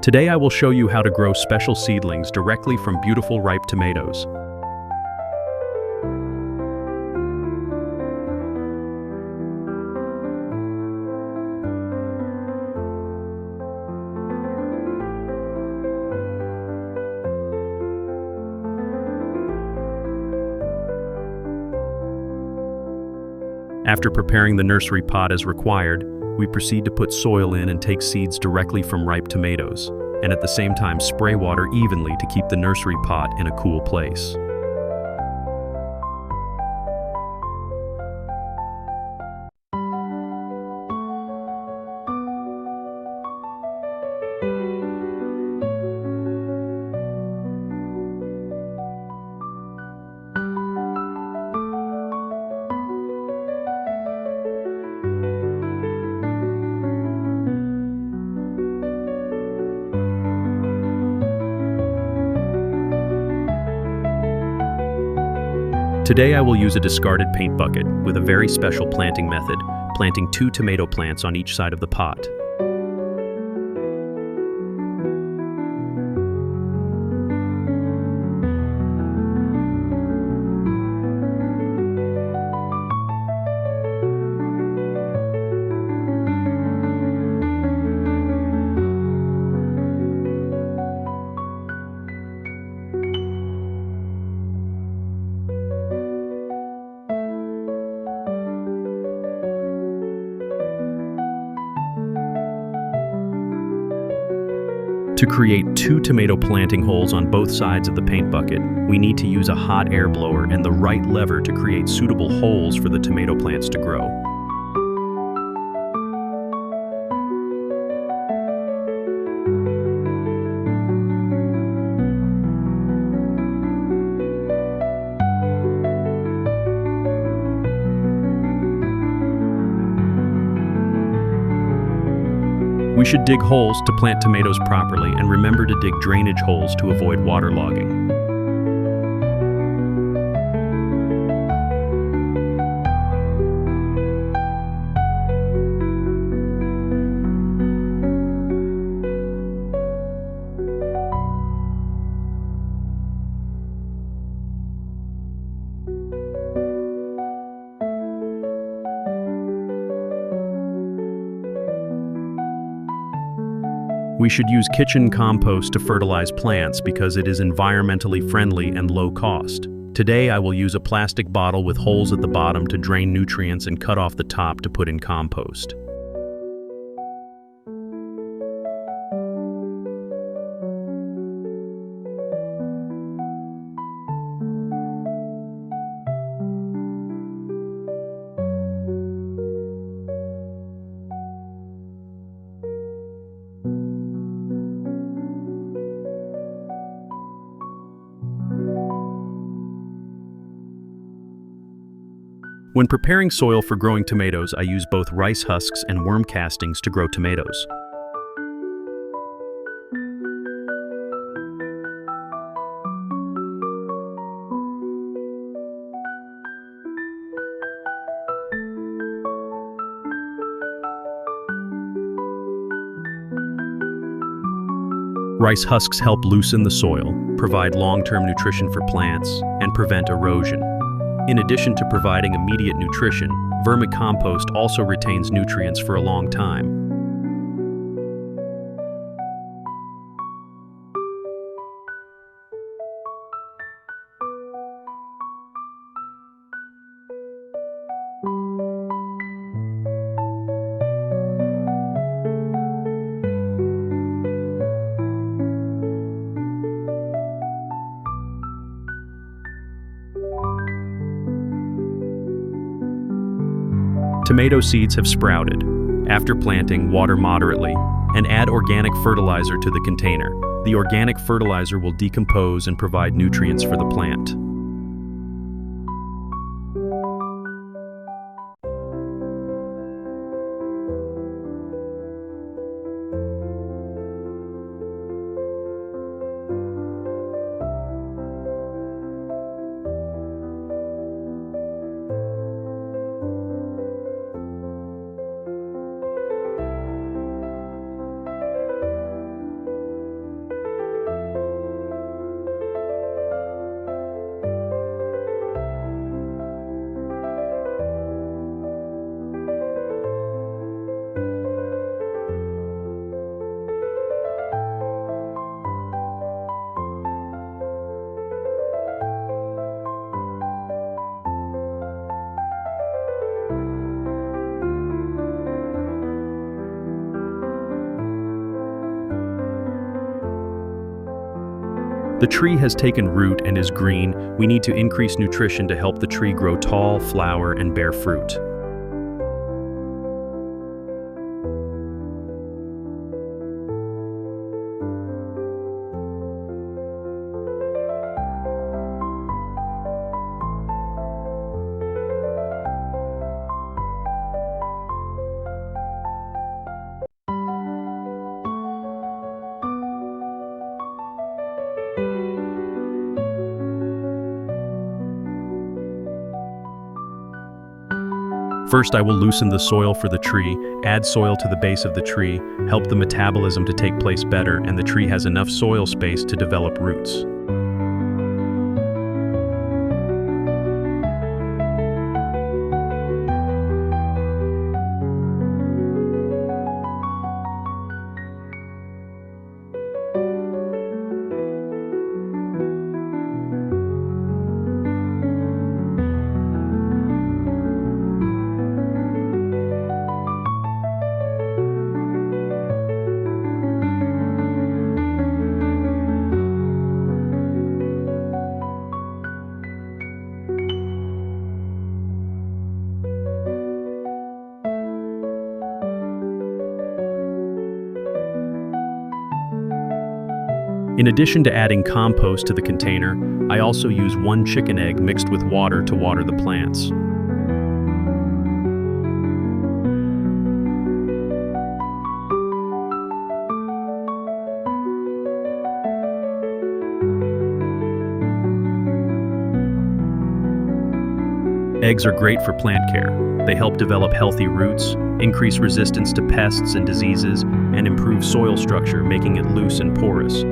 Today I will show you how to grow special seedlings directly from beautiful ripe tomatoes. After preparing the nursery pot as required, we proceed to put soil in and take seeds directly from ripe tomatoes, and at the same time spray water evenly to keep the nursery pot in a cool place. Today I will use a discarded paint bucket with a very special planting method, planting 2 tomato plants on each side of the pot. To create 2 tomato planting holes on both sides of the paint bucket, we need to use a hot air blower and the right lever to create suitable holes for the tomato plants to grow. We should dig holes to plant tomatoes properly and remember to dig drainage holes to avoid waterlogging. We should use kitchen compost to fertilize plants because it is environmentally friendly and low cost. Today I will use a plastic bottle with holes at the bottom to drain nutrients and cut off the top to put in compost. When preparing soil for growing tomatoes, I use both rice husks and worm castings to grow tomatoes. Rice husks help loosen the soil, provide long-term nutrition for plants, and prevent erosion. In addition to providing immediate nutrition, vermicompost also retains nutrients for a long time. Tomato seeds have sprouted. After planting, water moderately, and add organic fertilizer to the container. The organic fertilizer will decompose and provide nutrients for the plant. The tree has taken root and is green. We need to increase nutrition to help the tree grow tall, flower, and bear fruit. First, I will loosen the soil for the tree, add soil to the base of the tree, help the metabolism to take place better, and the tree has enough soil space to develop roots. In addition to adding compost to the container, I also use 1 chicken egg mixed with water to water the plants. Eggs are great for plant care. They help develop healthy roots, increase resistance to pests and diseases, and improve soil structure, making it loose and porous.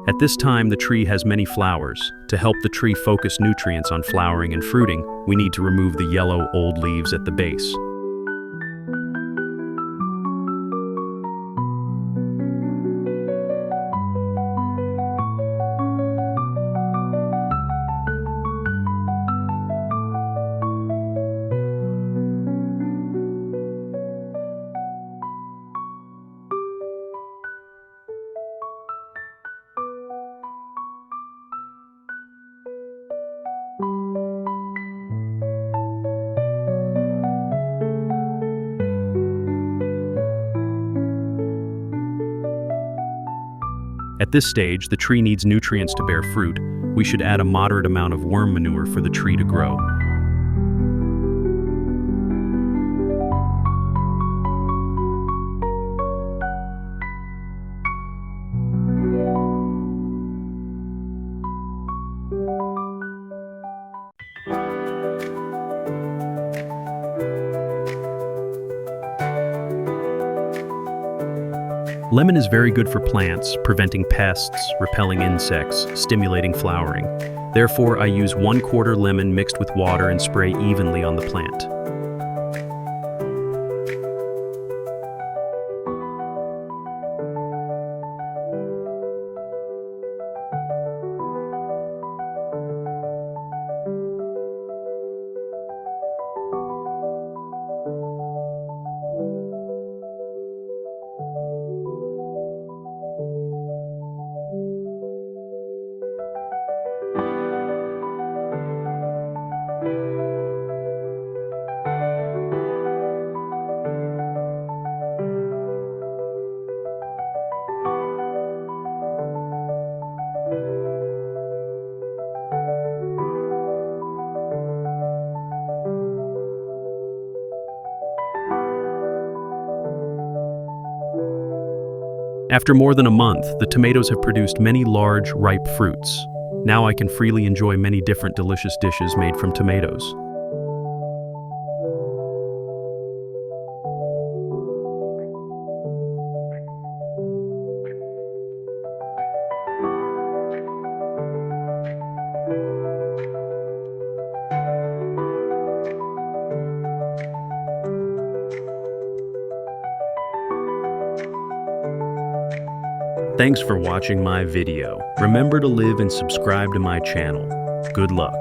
At this time, the tree has many flowers. To help the tree focus nutrients on flowering and fruiting, we need to remove the yellow, old leaves at the base. At this stage, the tree needs nutrients to bear fruit. We should add a moderate amount of worm manure for the tree to grow. Lemon is very good for plants, preventing pests, repelling insects, stimulating flowering. Therefore, I use 1/4 lemon mixed with water and spray evenly on the plant. After more than a month, the tomatoes have produced many large, ripe fruits. Now I can freely enjoy many different delicious dishes made from tomatoes. Thanks for watching my video. Remember to live and subscribe to my channel. Good luck.